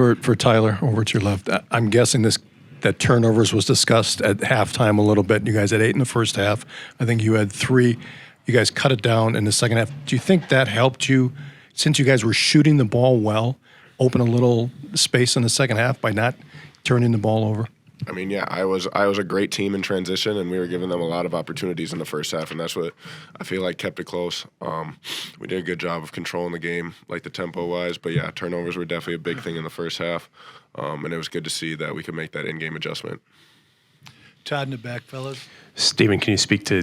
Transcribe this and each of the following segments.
For Tyler, over to your left. I'm guessing that turnovers was discussed at halftime a little bit. You guys had 8 in the first half. I think you had 3. You guys cut it down in the second half. Do you think that helped you, since you guys were shooting the ball well, open a little space in the second half by not turning the ball over? I mean, yeah, I was a great team in transition, and we were giving them a lot of opportunities in the first half, and that's what I feel like kept it close. We did a good job of controlling the game, like the tempo-wise, but yeah, turnovers were definitely a big thing in the first half, and it was good to see that we could make that in-game adjustment. Todd in the back, fellas. Steven, can you speak to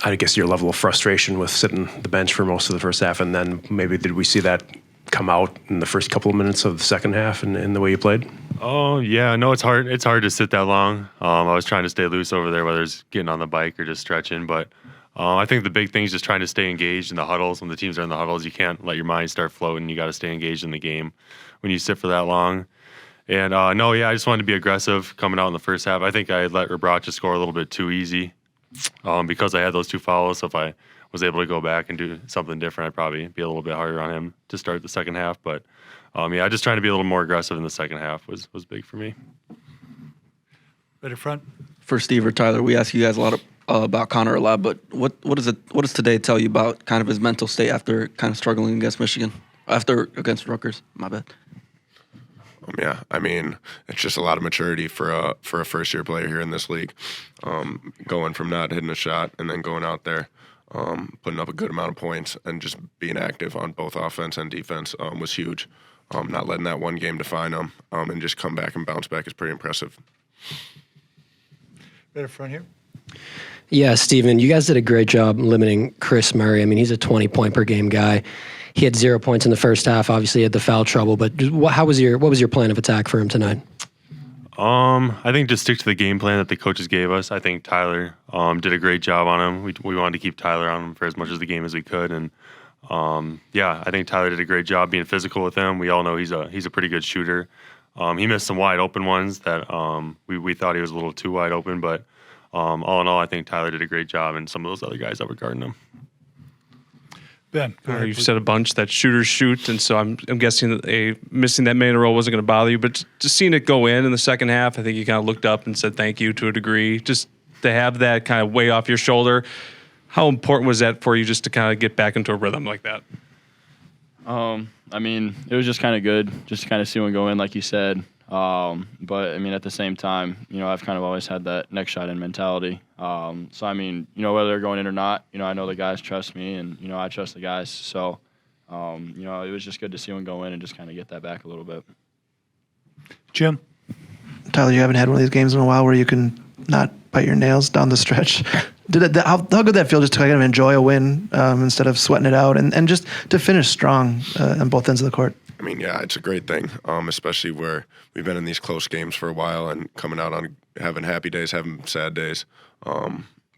I guess, your level of frustration with sitting the bench for most of the first half, and then maybe did we see that come out in the first couple of minutes of the second half in the way you played? Oh, yeah. No, it's hard. It's hard to sit that long. I was trying to stay loose over there, whether it's getting on the bike or just stretching. But I think the big thing is just trying to stay engaged in the huddles. When the teams are in the huddles, you can't let your mind start floating. You got to stay engaged in the game when you sit for that long. And, I just wanted to be aggressive coming out in the first half. I think I let Rebracha score a little bit too easy because I had those 2 fouls. So if I was able to go back and do something different, I'd probably be a little bit harder on him to start the second half. But, just trying to be a little more aggressive in the second half was big for me. Right in front. For Steve or Tyler, we ask you guys a lot about Connor a lot, but what does today tell you about kind of his mental state after kind of struggling against Michigan, against Rutgers? My bad. Yeah, I mean, it's just a lot of maturity for a first-year player here in this league, going from not hitting a shot and then going out there, putting up a good amount of points and just being active on both offense and defense was huge. Not letting that one game define them and just come back and bounce back is pretty impressive. Right in front here. Yeah, Steven, you guys did a great job limiting Chris Murray. I mean, he's a 20-point-per-game guy. He had 0 points in the first half. Obviously, he had the foul trouble. But what was your plan of attack for him tonight? I think just stick to the game plan that the coaches gave us. I think Tyler did a great job on him. We wanted to keep Tyler on him for as much of the game as we could. And, I think Tyler did a great job being physical with him. We all know he's a pretty good shooter. He missed some wide open ones that we thought he was a little too wide open. But all in all, I think Tyler did a great job, and some of those other guys that were guarding him. Ben, you've said a bunch that shooters shoot, and so I'm guessing that missing that man in a row wasn't going to bother you. But just seeing it go in the second half, I think you kind of looked up and said thank you to a degree. Just to have that kind of weight off your shoulder, how important was that for you just to kind of get back into a rhythm like that? I mean, it was just kind of good, just to kind of see one go in, like you said. But I mean, at the same time, I've kind of always had that next shot in mentality. So I mean, whether they're going in or not, I know the guys trust me, and I trust the guys. So, it was just good to see one go in and just kind of get that back a little bit. Jim, Tyler, you haven't had one of these games in a while where you can not bite your nails down the stretch. How good did that feel, just to kind of enjoy a win instead of sweating it out, and just to finish strong on both ends of the court? I mean, yeah, it's a great thing, especially where we've been in these close games for a while and coming out on having happy days, having sad days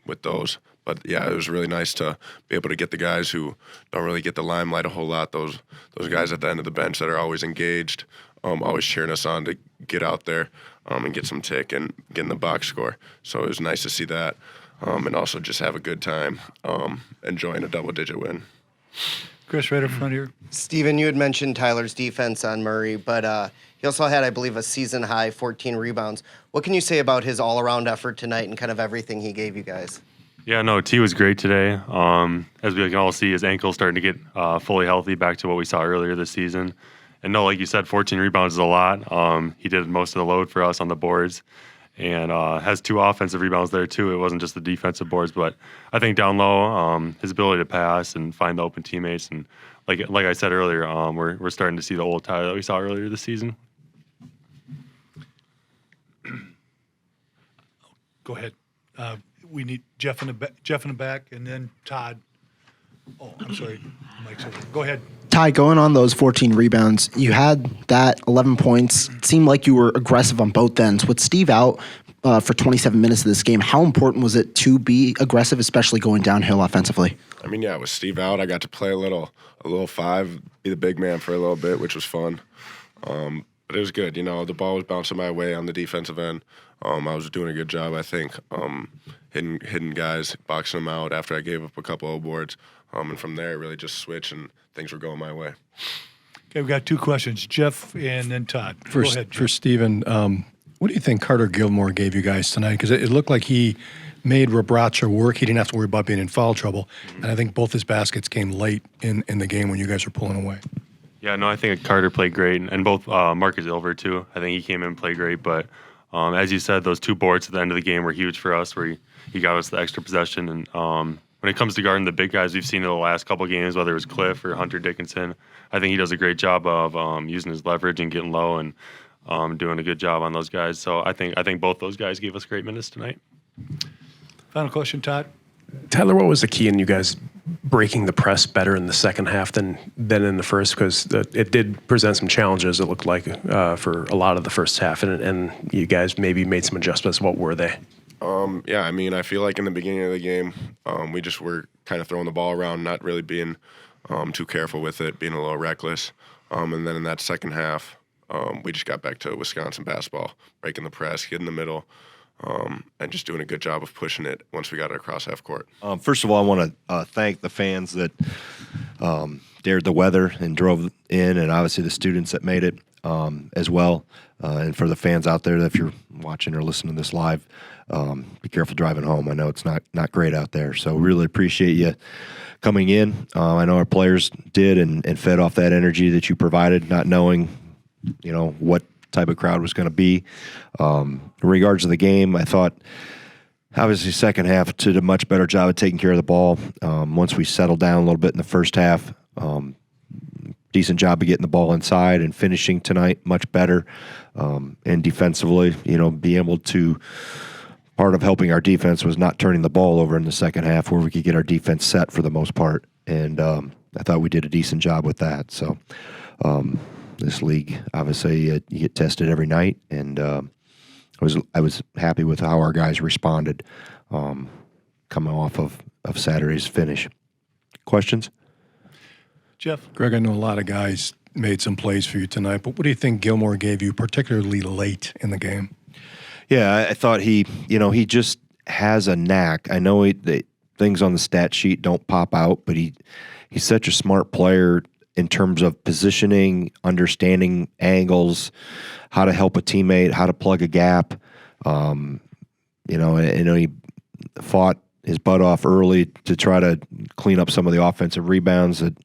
with those. But, yeah, it was really nice to be able to get the guys who don't really get the limelight a whole lot, those guys at the end of the bench that are always engaged, always cheering us on to get out there and get some tick and get in the box score. So it was nice to see that and also just have a good time enjoying a double-digit win. Chris, right up front here. Steven, you had mentioned Tyler's defense on Murray, but he also had, I believe, a season-high 14 rebounds. What can you say about his all-around effort tonight and kind of everything he gave you guys? Yeah, no, T was great today. As we can all see, his ankle's starting to get fully healthy, back to what we saw earlier this season. And no, like you said, 14 rebounds is a lot. He did most of the load for us on the boards, and has 2 offensive rebounds there too. It wasn't just the defensive boards, but I think down low, his ability to pass and find the open teammates, and like I said earlier, we're starting to see the old Tyler that we saw earlier this season. Go ahead. We need Jeff in the back, and then Todd. Oh, I'm sorry. Mike's over. Go ahead. Ty, going on those 14 rebounds, you had that 11 points. It seemed like you were aggressive on both ends. With Steve out for 27 minutes of this game, how important was it to be aggressive, especially going downhill offensively? I mean, yeah, with Steve out, I got to play a little 5, be the big man for a little bit, which was fun. But it was good. The ball was bouncing my way on the defensive end. I was doing a good job, I think, hitting guys, boxing them out after I gave up a couple of boards. And from there, it really just switched and things were going my way. Okay, we've got two questions, Jeff and then Todd. For, Go ahead, Jeff. for Steven, what do you think Carter Gilmore gave you guys tonight? Because it looked like he made Rabracha work. He didn't have to worry about being in foul trouble. And I think both his baskets came late in the game when you guys were pulling away. Yeah, no, I think Carter played great, and both Marcus Ilver too. I think he came in and played great, but as you said, those 2 boards at the end of the game were huge for us, where he got us the extra possession. And when it comes to guarding the big guys we've seen in the last couple games, whether it was Cliff or Hunter Dickinson, I think he does a great job of using his leverage and getting low and doing a good job on those guys. So I think both those guys gave us great minutes tonight. Final question, Todd. Tyler, what was the key in you guys breaking the press better in the second half than in the first? Because it did present some challenges, it looked like, for a lot of the first half, and you guys maybe made some adjustments. What were they? Yeah, I mean, I feel like in the beginning of the game, we just were kind of throwing the ball around, not really being too careful with it, being a little reckless. And then in that second half, we just got back to Wisconsin basketball, breaking the press, getting in the middle, and just doing a good job of pushing it once we got it across half court. First of all, I want to thank the fans that dared the weather and drove in, and obviously the students that made it as well. And for the fans out there, if you're watching or listening to this live, be careful driving home. I know it's not great out there, so really appreciate you coming in. I know our players did and fed off that energy that you provided, not knowing, what type of crowd was going to be. In regards to the game, I thought obviously second half did a much better job of taking care of the ball. Once we settled down a little bit in the first half, decent job of getting the ball inside and finishing tonight much better. And defensively, being able to, part of helping our defense was not turning the ball over in the second half where we could get our defense set for the most part. And I thought we did a decent job with that. So this league, obviously, you get tested every night, and I was happy with how our guys responded coming off of Saturday's finish. Questions? Jeff? Greg, I know a lot of guys made some plays for you tonight, but what do you think Gilmore gave you, particularly late in the game? Yeah, I thought he just has a knack. I know things on the stat sheet don't pop out, but he's such a smart player in terms of positioning, understanding angles, how to help a teammate, how to plug a gap. I know he fought his butt off early to try to clean up some of the offensive rebounds that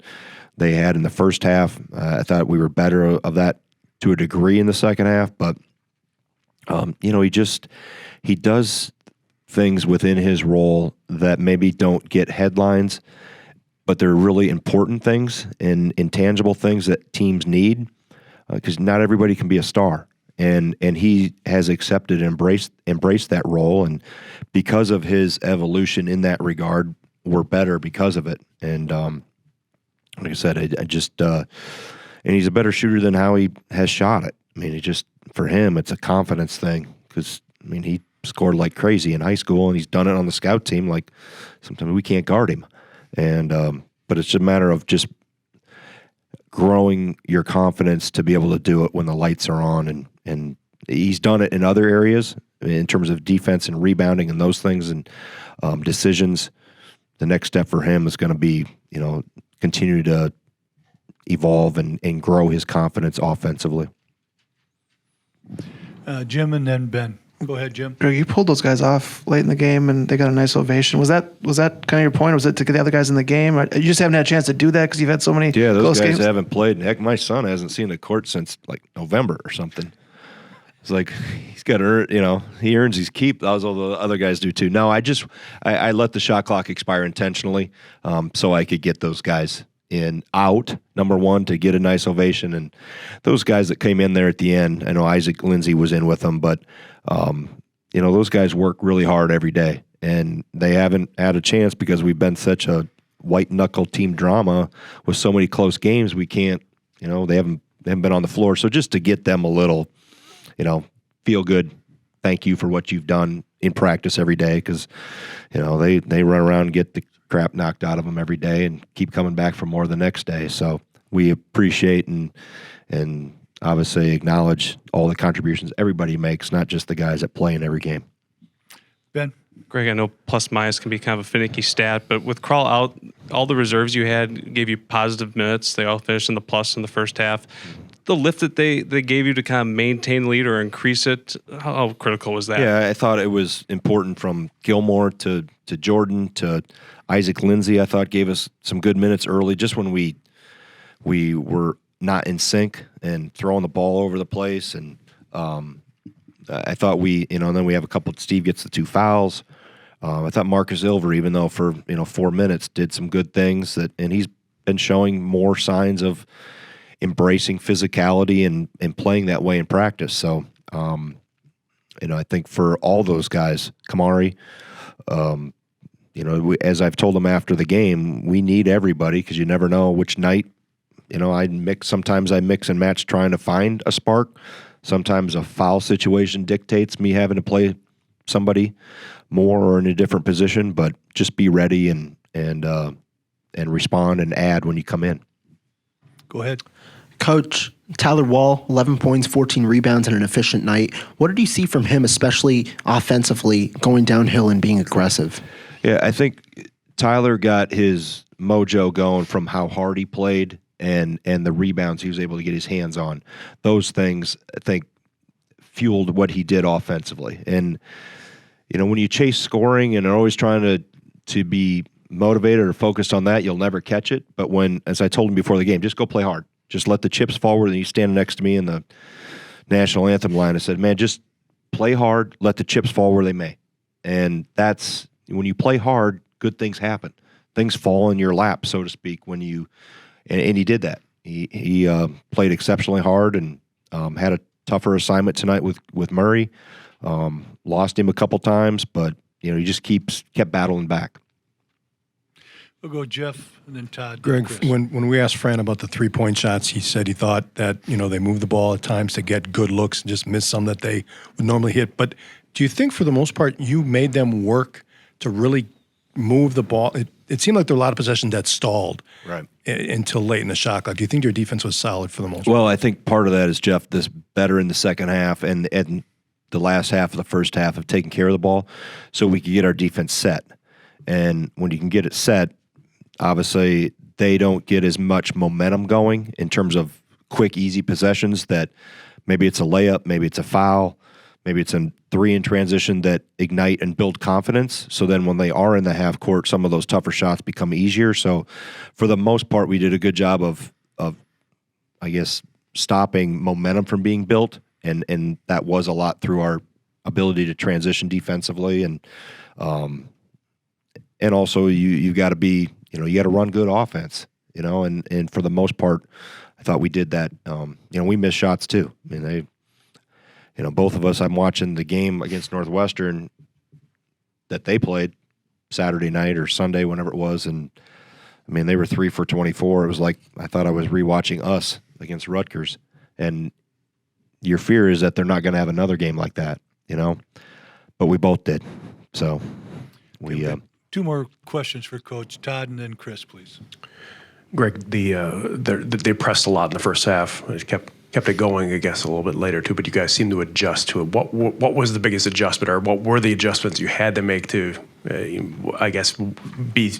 they had in the first half. I thought we were better of that to a degree in the second half, but he does things within his role that maybe don't get headlines, but they're really important things and intangible things that teams need, because not everybody can be a star. And he has accepted and embraced that role, and because of his evolution in that regard, we're better because of it. And like I said, and he's a better shooter than how he has shot it. I mean, for him, it's a confidence thing, because he scored like crazy in high school, and he's done it on the scout team. Like, sometimes we can't guard him, and but it's a matter of just growing your confidence to be able to do it when the lights are on, and he's done it in other areas in terms of defense and rebounding and those things and decisions. The next step for him is going to be, continue to evolve and grow his confidence offensively. Jim and then Ben. Go ahead, Jim. Greg, you pulled those guys off late in the game, and they got a nice ovation. Was that kind of your point? Or was it to get the other guys in the game? Or you just haven't had a chance to do that because you've had so many those close guys games? haven't played. Heck, my son hasn't seen the court since like November or something. It's like he's got to earn, he earns his keep. That was all the other guys do too. No, I let the shot clock expire intentionally so I could get those guys out, number one, to get a nice ovation. And those guys that came in there at the end, I know Isaac Lindsay was in with them, but those guys work really hard every day, and they haven't had a chance because we've been such a white knuckle team drama with so many close games. We can't, they haven't been on the floor. So just to get them a little, feel good, thank you for what you've done in practice every day, because they run around and get the crap knocked out of them every day and keep coming back for more the next day. So we appreciate and obviously acknowledge all the contributions everybody makes, not just the guys that play in every game. Ben? Greg, I know plus minus can be kind of a finicky stat, but with Crawl out, all the reserves you had gave you positive minutes. They all finished in the plus in the first half. The lift that they gave you to kind of maintain the lead or increase it, how critical was that? Yeah, I thought it was important from Gilmore to Jordan to Isaac Lindsay. I thought gave us some good minutes early, just when we were not in sync and throwing the ball over the place. And I thought and then we have a couple. Steve gets the 2 fouls. I thought Marcus Ilver, even though for 4 minutes, did some good things and he's been showing more signs of embracing physicality and playing that way in practice. So, I think for all those guys, Kamari, as I've told them after the game, we need everybody because you never know which night. Sometimes I mix and match trying to find a spark. Sometimes a foul situation dictates me having to play somebody more or in a different position, but just be ready and respond and add when you come in. Go ahead. Coach, Tyler Wall, 11 points, 14 rebounds, and an efficient night. What did you see from him, especially offensively, going downhill and being aggressive? Yeah, I think Tyler got his mojo going from how hard he played and the rebounds he was able to get his hands on. Those things, I think, fueled what he did offensively. And, when you chase scoring and are always trying to be motivated or focused on that, you'll never catch it. But as I told him before the game, just go play hard. Just let the chips fall where he's standing next to me in the national anthem line. I said, man, just play hard, let the chips fall where they may. And that's when you play hard, good things happen. Things fall in your lap, so to speak, and he did that. He played exceptionally hard and had a tougher assignment tonight with Murray. Lost him a couple times, but he just kept battling back. We'll go Jeff and then Todd. Greg, Chris. when we asked Fran about the 3-point shots, he said he thought that they moved the ball at times to get good looks and just miss some that they would normally hit. But do you think for the most part you made them work to really move the ball? It seemed like there were a lot of possessions that stalled right until late in the shot clock. Do you think your defense was solid for the most part? Well, I think part of that is, Jeff, this better in the second half and the last half of the first half of taking care of the ball so we could get our defense set. And when you can get it set, obviously they don't get as much momentum going in terms of quick, easy possessions that maybe it's a layup, maybe it's a foul, maybe it's a 3 in transition that ignite and build confidence. So then when they are in the half court, some of those tougher shots become easier. So for the most part, we did a good job of I guess, stopping momentum from being built. And that was a lot through our ability to transition defensively. And also you got to be, you got to run good offense, and for the most part, I thought we did that. We missed shots too. I mean, both of us, I'm watching the game against Northwestern that they played Saturday night or Sunday, whenever it was. And I mean, they were 3 for 24. It was like, I thought I was rewatching us against Rutgers. And your fear is that they're not going to have another game like that, but we both did. So we, 2 more questions for Coach Todd and then Chris, please. Greg, they pressed a lot in the first half. It kept it going, I guess, a little bit later too. But you guys seemed to adjust to it. What was the biggest adjustment, or what were the adjustments you had to make to, I guess, be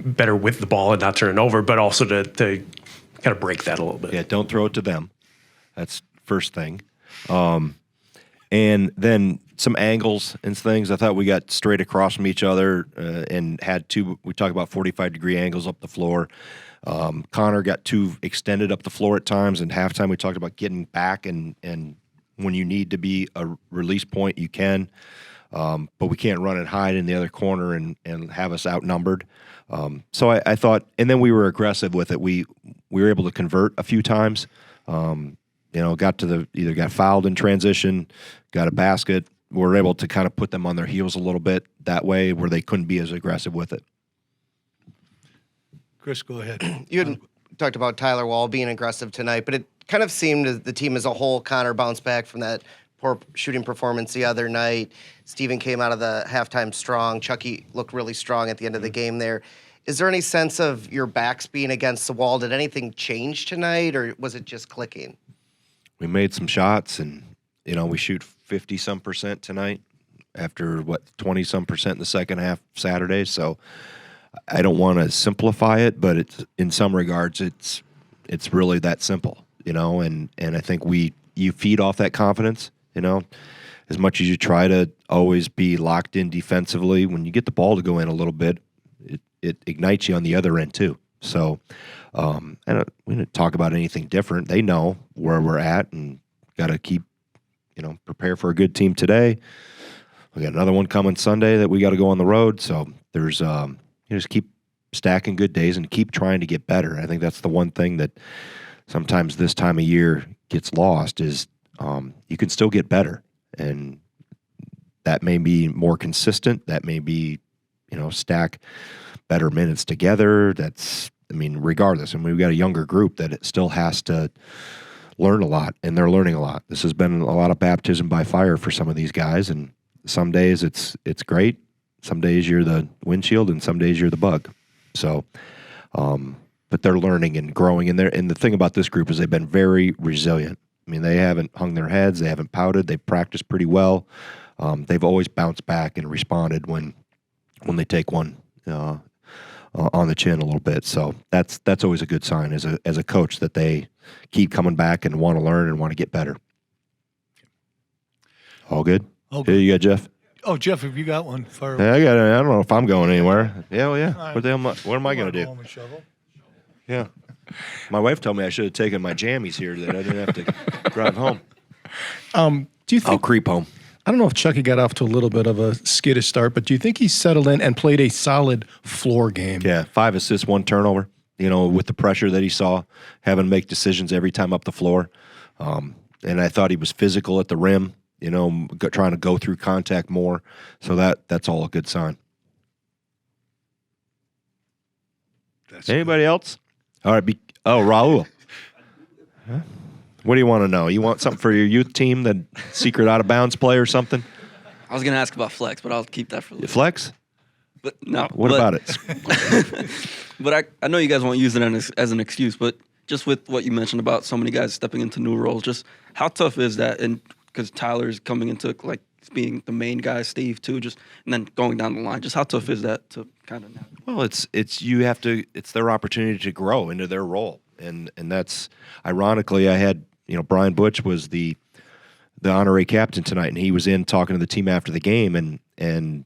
better with the ball and not turn it over, but also to kind of break that a little bit? Yeah, don't throw it to them. That's first thing. And then some angles and things. I thought we got straight across from each other and had 2. We talk about 45-degree angles up the floor. Connor got 2 extended up the floor at times. And halftime, we talked about getting back and when you need to be a release point, you can. But we can't run and hide in the other corner and have us outnumbered. So I thought, and then we were aggressive with it. We were able to convert a few times. Got to either got fouled in transition, got a basket. We were able to kind of put them on their heels a little bit that way where they couldn't be as aggressive with it. Chris, go ahead. You had talked about Tyler Wall being aggressive tonight, but it kind of seemed as the team as a whole, Connor bounced back from that poor shooting performance the other night. Steven came out of the halftime strong. Chucky looked really strong at the end of the game there. Is there any sense of your backs being against the wall? Did anything change tonight, or was it just clicking? We made some shots, and we shoot 50-some% tonight. after 20-some% in the second half Saturday. So I don't want to simplify it, but it's in some regards it's really that simple, and I think you feed off that confidence, as much as you try to always be locked in defensively. When you get the ball to go in a little bit, it ignites you on the other end too. So we didn't talk about anything different. They know where we're at and got to keep, prepare for a good team today. We got another one coming Sunday that we got to go on the road. So there's, just keep stacking good days and keep trying to get better. I think that's the one thing that sometimes this time of year gets lost is you can still get better. And that may be more consistent. That may be, stack better minutes together. Regardless. We've got a younger group that still has to learn a lot, and they're learning a lot. This has been a lot of baptism by fire for some of these guys, and some days it's great. Some days you're the windshield, and some days you're the bug. So, but they're learning and growing, and the thing about this group is they've been very resilient. They haven't hung their heads, they haven't pouted, they've practiced pretty well. They've always bounced back and responded when they take one on the chin a little bit. So that's always a good sign as a coach that they keep coming back and want to learn and want to get better. All good? All Here good. you go, Jeff. Oh, Jeff, have you got one? For Yeah, I don't know if I'm going anywhere. Yeah, well, yeah. right. What am I going to do? Home and shovel. Yeah. My wife told me I should have taken my jammies here that I didn't have to drive home. Do you think I'll creep home. I don't know if Chucky got off to a little bit of a skittish start, but do you think he settled in and played a solid floor game? Yeah, 5 assists, 1 turnover. With the pressure that he saw, having to make decisions every time up the floor. And I thought he was physical at the rim, trying to go through contact more. So that's all a good sign. Anybody else? All right. Raul. Huh? What do you want to know? You want something for your youth team, that secret out of bounds play or something? I was gonna ask about flex, but I'll keep that for later. Flex? But no. What about it? But I know you guys won't use it as an excuse, but just with what you mentioned about so many guys stepping into new roles, just how tough is that? And because Tyler's coming into being the main guy, Steve too, and then going down the line, just how tough is that to kind of? Well, it's their opportunity to grow into their role, and that's ironically I had Brian Butch was the honorary captain tonight, and he was in talking to the team after the game, and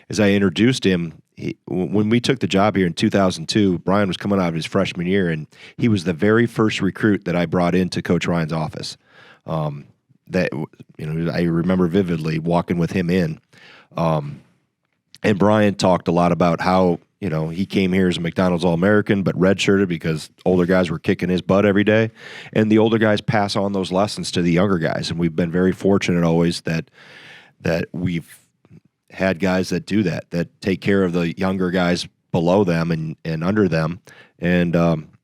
as I introduced him. When we took the job here in 2002, Brian was coming out of his freshman year, and he was the very first recruit that I brought into Coach Ryan's office. I remember vividly walking with him in, and Brian talked a lot about how he came here as a McDonald's All-American, but redshirted because older guys were kicking his butt every day, and the older guys pass on those lessons to the younger guys, and we've been very fortunate always that we've had guys that do that take care of the younger guys below them and under them. And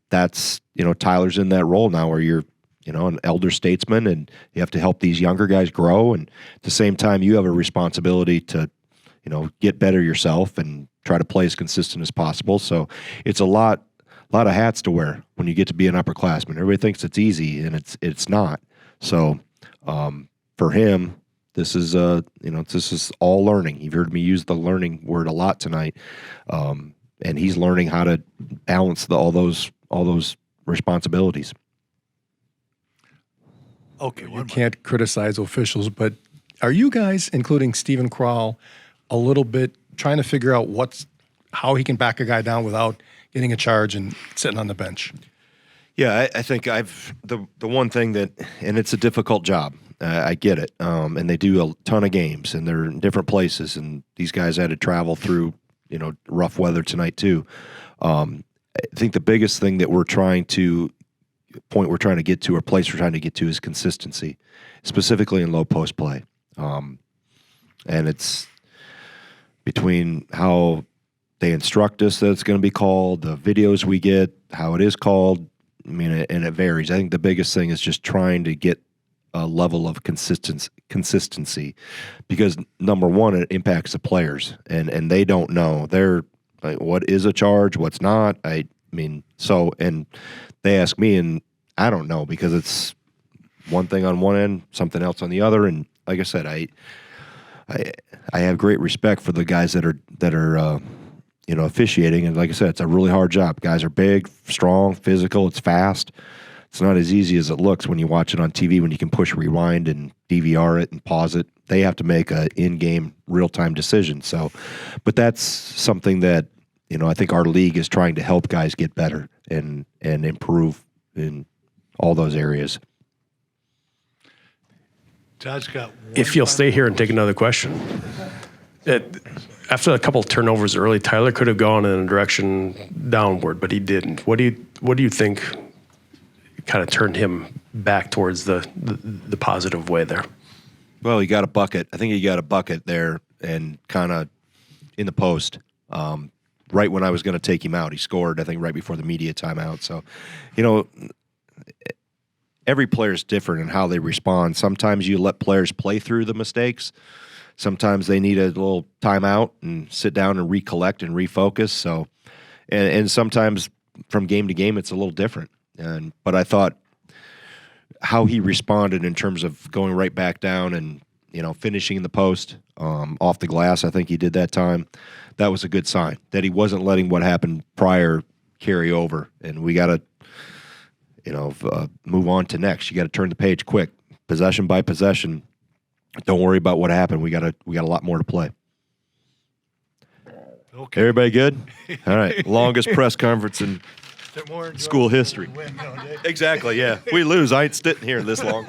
that's, Tyler's in that role now where you're, an elder statesman and you have to help these younger guys grow. And at the same time, you have a responsibility to, get better yourself and try to play as consistent as possible. So it's a lot of hats to wear when you get to be an upperclassman. Everybody thinks it's easy and it's not. So for him, this is all learning. You've heard me use the learning word a lot tonight, and he's learning how to balance all those responsibilities. Okay, You can't criticize officials, but are you guys, including Stephen Crowell, a little bit trying to figure out how he can back a guy down without getting a charge and sitting on the bench? Yeah, I think the one thing that, and it's a difficult job. I get it. And they do a ton of games, and they're in different places, and these guys had to travel through, rough weather tonight too. I think the biggest thing that we're trying to get to, or place we're trying to get to, is consistency, specifically in low post play. And it's between how they instruct us that it's going to be called, the videos we get, how it is called. And it varies. I think the biggest thing is just trying to get a level of consistency, because number one, it impacts the players, and they don't know. They're like, what is a charge, what's not. And they ask me, and I don't know, because it's one thing on one end, something else on the other. And like I said, I have great respect for the guys that are officiating. And like I said, it's a really hard job. Guys are big, strong, physical. It's fast. It's not as easy as it looks when you watch it on TV, when you can push rewind and DVR it and pause it. They have to make a in-game, real-time decision. So, but that's something that, I think our league is trying to help guys get better and improve in all those areas. Todd's got one If you'll stay final here and take another question. After a couple of turnovers early, Tyler could have gone in a direction downward, but he didn't. What do you think kind of turned him back towards the positive way there? Well, he got a bucket. I think he got a bucket there and kind of in the post. Right when I was going to take him out, he scored, I think, right before the media timeout. So, every player is different in how they respond. Sometimes you let players play through the mistakes. Sometimes they need a little timeout and sit down and recollect and refocus. So, and sometimes from game to game, it's a little different. But I thought how he responded in terms of going right back down and finishing in the post off the glass, I think he did that time. That was a good sign that he wasn't letting what happened prior carry over. And we got to move on to next. You got to turn the page quick, possession by possession. Don't worry about what happened. We got a lot more to play. Okay. Everybody good? All right. Longest press conference in school history. Win, don't they? Exactly. Yeah. We lose. I ain't sitting here this long.